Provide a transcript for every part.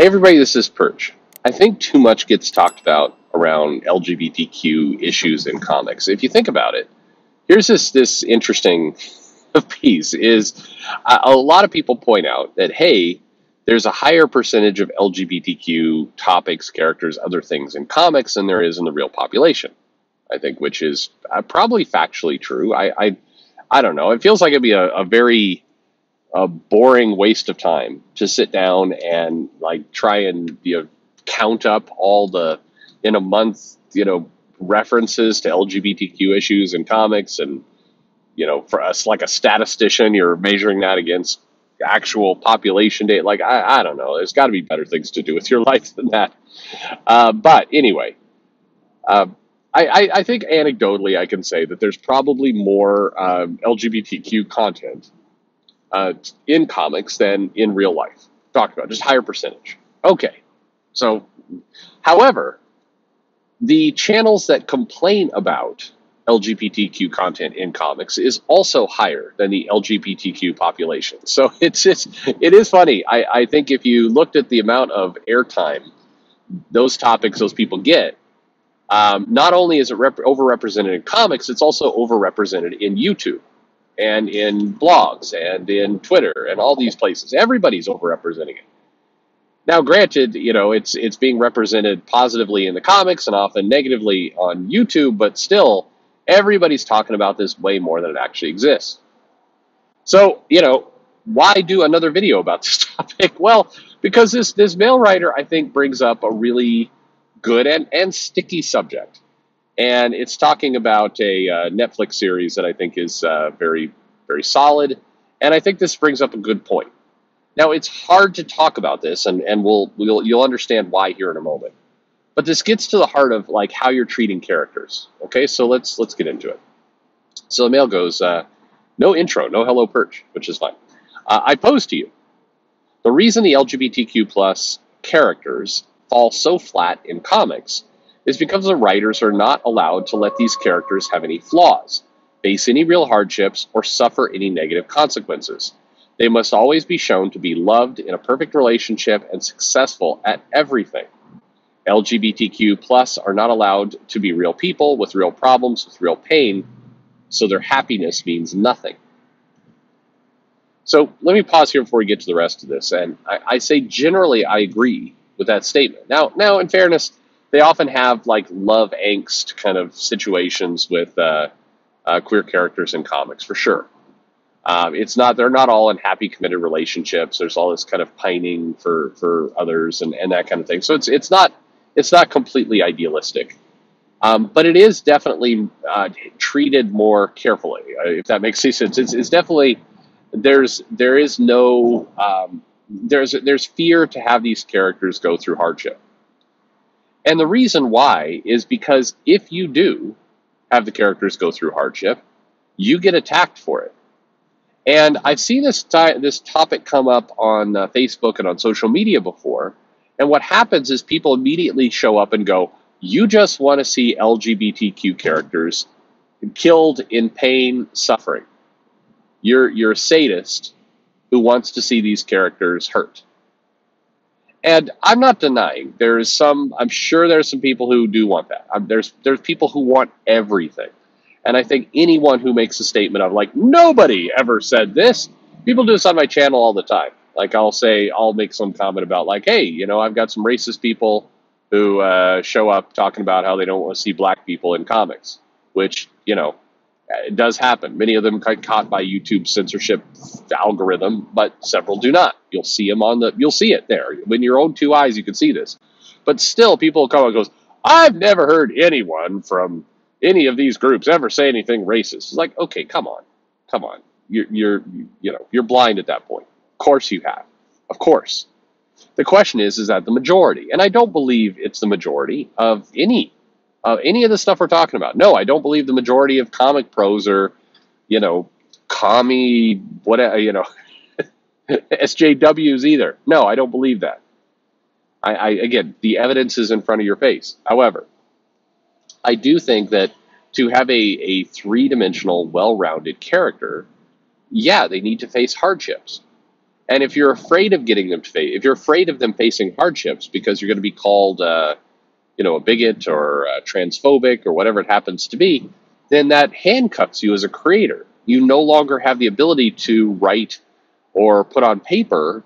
Hey everybody, this is Perch. I think too much gets talked about around LGBTQ issues in comics. If you think about it, here's this interesting piece is a lot of people point out that, hey, there's a higher percentage of LGBTQ topics, characters, other things in comics than there is in the real population. I think, which is probably factually true. I don't know. It feels like it'd be a very boring waste of time to sit down and like try and count up all the in a month references to LGBTQ issues in comics, and for us like a statistician you're measuring that against actual population data. Like I don't know, there's got to be better things to do with your life than that. But anyway, uh, I think anecdotally I can say that there's probably more LGBTQ content in comics than in real life. Talked about just higher percentage. Okay, so however, the channels that complain about LGBTQ content in comics is also higher than the LGBTQ population. So it is funny. I think if you looked at the amount of airtime those topics those people get, not only is it overrepresented in comics, it's also overrepresented in YouTube and in blogs and in Twitter and all these places. Everybody's overrepresenting it. Now, granted, it's being represented positively in the comics and often negatively on YouTube, but still, everybody's talking about this way more than it actually exists. So, why do another video about this topic? Well, because this mail writer, I think, brings up a really good and sticky subject. And it's talking about a Netflix series that I think is very, very solid. And I think this brings up a good point. Now, it's hard to talk about this, and you'll understand why here in a moment. But this gets to the heart of like how you're treating characters. Okay, so let's get into it. So the mail goes, no intro, no hello Perch, which is fine. I pose to you, the reason the LGBTQ plus characters fall so flat in comics is because the writers are not allowed to let these characters have any flaws, face any real hardships, or suffer any negative consequences. They must always be shown to be loved in a perfect relationship and successful at everything. LGBTQ plus are not allowed to be real people with real problems, with real pain, so their happiness means nothing. So let me pause here before we get to the rest of this. And I say generally I agree with that statement. Now, in fairness, they often have like love angst kind of situations with queer characters in comics, for sure. They're not all in happy committed relationships. There's all this kind of pining for others and that kind of thing. So it's not completely idealistic, but it is definitely treated more carefully. If that makes any sense, it's definitely there's fear to have these characters go through hardship, and the reason why is because if you do have the characters go through hardship, you get attacked for it. And I've seen this topic come up on Facebook and on social media before. And what happens is people immediately show up and go, you just want to see LGBTQ characters killed in pain, suffering. You're a sadist who wants to see these characters hurt. And I'm not denying I'm sure there's some people who do want that. There's people who want everything. And I think anyone who makes a statement of like, nobody ever said this, people do this on my channel all the time. Like I'll make some comment about like, hey, I've got some racist people who show up talking about how they don't want to see black people in comics, which, it does happen. Many of them got caught by YouTube's censorship algorithm, but several do not. You'll see it there. When your own two eyes, you can see this. But still, people come and goes, I've never heard anyone from any of these groups ever say anything racist. It's like, okay, come on. You're blind at that point. Of course you have. Of course. The question is that the majority? And I don't believe it's the majority of any of the stuff we're talking about. No, I don't believe the majority of comic pros are, commie, whatever, SJWs either. No, I don't believe that. Again, the evidence is in front of your face. However, I do think that to have a three-dimensional, well-rounded character, yeah, they need to face hardships. And if you're afraid of getting them to face, if you're afraid of them facing hardships because you're going to be called, a bigot or transphobic or whatever it happens to be, then that handcuffs you as a creator. You no longer have the ability to write or put on paper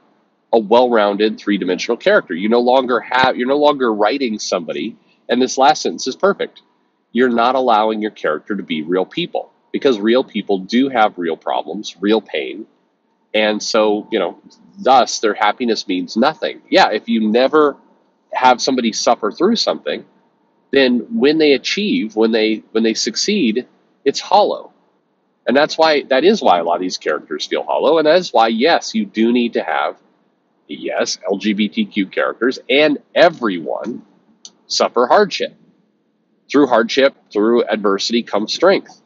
a well-rounded three-dimensional character. You're no longer writing somebody, and this last sentence is perfect. You're not allowing your character to be real people, because real people do have real problems, real pain, and so, thus their happiness means nothing. Yeah, if you never have somebody suffer through something, then when they achieve, when they succeed, it's hollow. And that is why a lot of these characters feel hollow, and that is why, yes, you do need to have, yes, LGBTQ characters and everyone suffer hardship. Through adversity comes strength.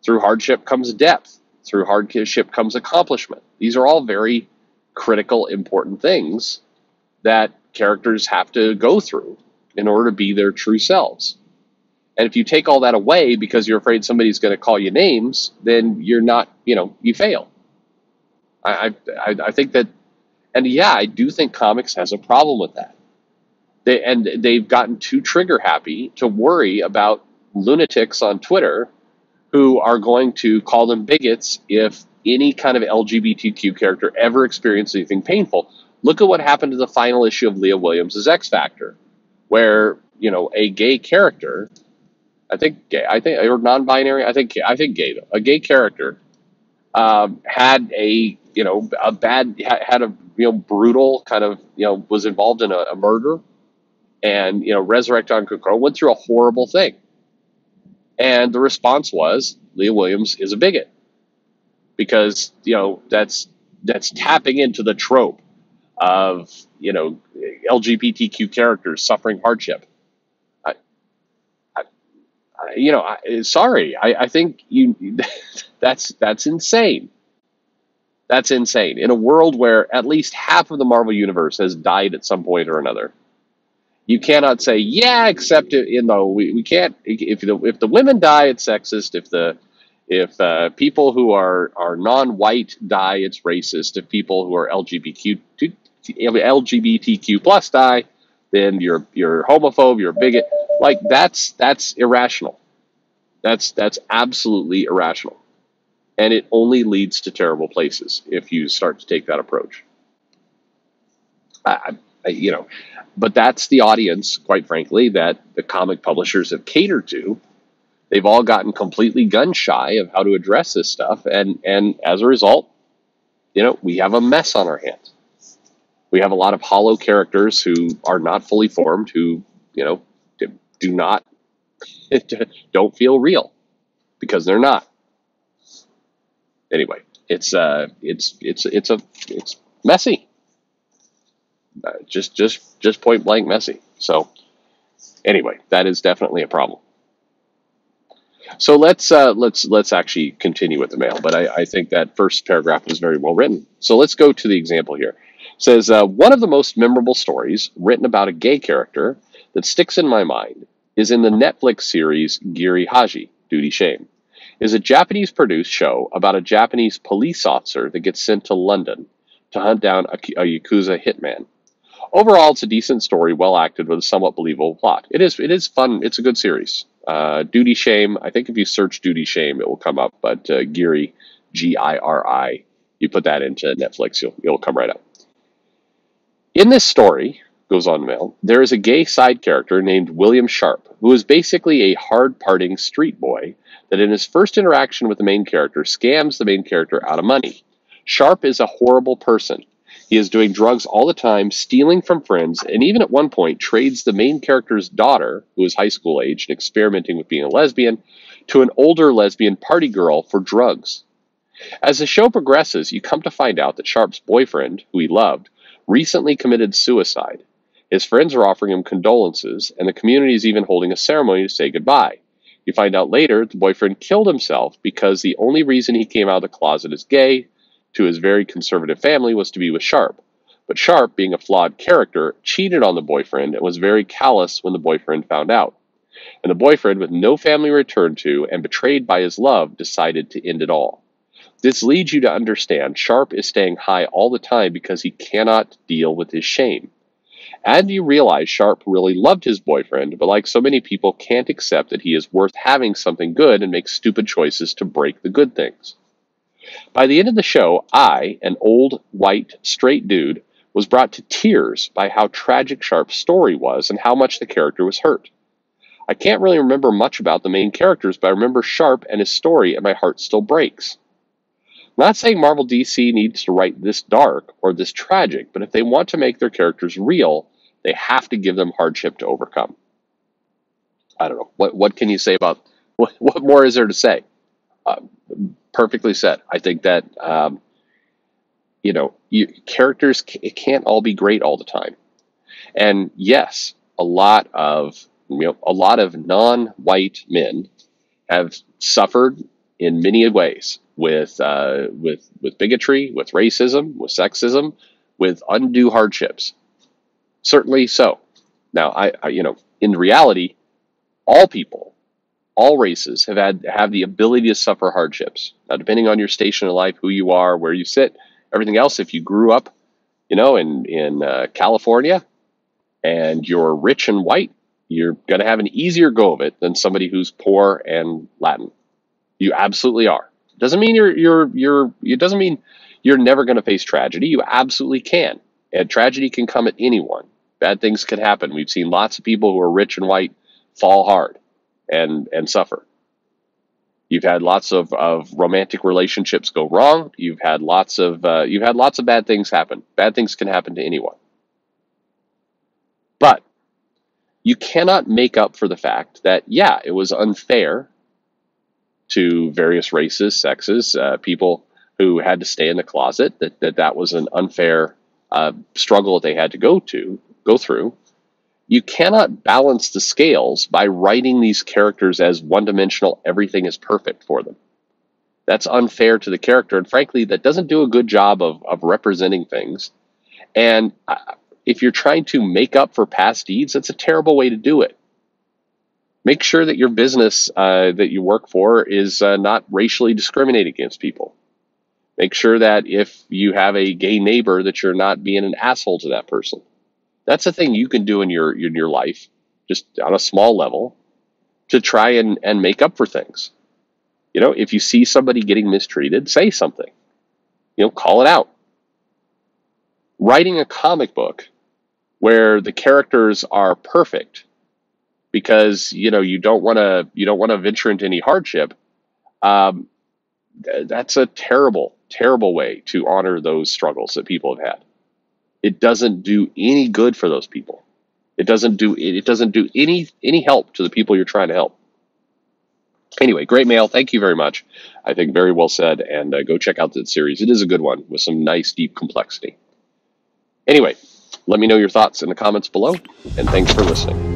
Through hardship comes depth. Through hardship comes accomplishment. These are all very critical, important things that characters have to go through in order to be their true selves. And if you take all that away because you're afraid somebody's going to call you names, then you're not, you fail. I think that, and yeah, I do think comics has a problem with that. They've gotten too trigger happy to worry about lunatics on Twitter who are going to call them bigots if any kind of LGBTQ character ever experienced anything painful. Look at what happened to the final issue of Leah Williams' X Factor, where, a gay character, or non-binary, I think gay, though, a gay character had had a brutal kind of, was involved in a murder, and, resurrected on Kokoro, went through a horrible thing. And the response was, Leah Williams is a bigot. Because, that's tapping into the trope of, LGBTQ characters suffering hardship. Sorry, I think that's insane. That's insane. In a world where at least half of the Marvel Universe has died at some point or another, you cannot say, yeah, except we can't. If the women die, it's sexist. If people who are non-white die, it's racist. If people who are LGBTQ plus die, then you're homophobe, you're a bigot. Like that's irrational. That's absolutely irrational, and it only leads to terrible places if you start to take that approach. But that's the audience, quite frankly, that the comic publishers have catered to. They've all gotten completely gun shy of how to address this stuff, and as a result, we have a mess on our hands. We have a lot of hollow characters who are not fully formed, who do not don't feel real because they're not. Anyway, it's messy. Just point blank messy. So anyway, that is definitely a problem. So let's actually continue with the mail. But I think that first paragraph was very well written. So let's go to the example here. It says, one of the most memorable stories written about a gay character that sticks in my mind is in the Netflix series Giri Haji, Duty Shame. It is a Japanese-produced show about a Japanese police officer that gets sent to London to hunt down a Yakuza hitman. Overall, it's a decent story, well acted, with a somewhat believable plot. It is fun. It's a good series. Duty Shame, I think if you search Duty Shame, it will come up, but Giri, Giri, you put that into Netflix, it'll come right up. In this story, goes on mail, there is a gay side character named William Sharp, who is basically a hard-parting street boy that in his first interaction with the main character scams the main character out of money. Sharp is a horrible person. He is doing drugs all the time, stealing from friends, and even at one point trades the main character's daughter, who is high school age and experimenting with being a lesbian, to an older lesbian party girl for drugs. As the show progresses, you come to find out that Sharp's boyfriend, who he loved, recently committed suicide. His friends are offering him condolences, and the community is even holding a ceremony to say goodbye. You find out later the boyfriend killed himself because the only reason he came out of the closet as gay to his very conservative family was to be with Sharp. But Sharp, being a flawed character, cheated on the boyfriend and was very callous when the boyfriend found out. And the boyfriend, with no family to return to and betrayed by his love, decided to end it all. This leads you to understand Sharp is staying high all the time because he cannot deal with his shame. And you realize Sharp really loved his boyfriend, but like so many people, can't accept that he is worth having something good and makes stupid choices to break the good things. By the end of the show, I, an old, white, straight dude, was brought to tears by how tragic Sharp's story was and how much the character was hurt. I can't really remember much about the main characters, but I remember Sharp and his story, and my heart still breaks. I'm not saying Marvel DC needs to write this dark or this tragic, but if they want to make their characters real, they have to give them hardship to overcome. I don't know. What can you say about, what more is there to say? Perfectly said. I think that, characters, it can't all be great all the time. And yes, a lot of non-white men have suffered in many ways with bigotry, with racism, with sexism, with undue hardships. Certainly so. Now, in reality, all people, all races have the ability to suffer hardships. Now, depending on your station in life, who you are, where you sit, everything else. If you grew up, in California, and you're rich and white, you're going to have an easier go of it than somebody who's poor and Latin. You absolutely are. Doesn't mean it doesn't mean you're never going to face tragedy. You absolutely can. And tragedy can come at anyone. Bad things can happen. We've seen lots of people who are rich and white fall hard and suffer. You've had lots of romantic relationships go wrong. You've had lots of bad things happen. Bad things can happen to anyone. But you cannot make up for the fact that, yeah, it was unfair to various races, sexes, people who had to stay in the closet, that was an unfair struggle that they had to go through. You cannot balance the scales by writing these characters as one-dimensional, everything is perfect for them. That's unfair to the character, and frankly, that doesn't do a good job of representing things. And if you're trying to make up for past deeds, that's a terrible way to do it. Make sure that your business that you work for is not racially discriminating against people. Make sure that if you have a gay neighbor, that you're not being an asshole to that person. That's a thing you can do in your life, just on a small level, to try and make up for things. If you see somebody getting mistreated, say something. Call it out. Writing a comic book where the characters are perfect because you don't want to venture into any hardship, that's a terrible way to honor those struggles that people have had. It doesn't do any good for those people. It doesn't do any help to the people you're trying to help. Anyway, great mail. Thank you very much. I think very well said. And go check out that series. It is a good one with some nice deep complexity. Anyway, let me know your thoughts in the comments below. And thanks for listening.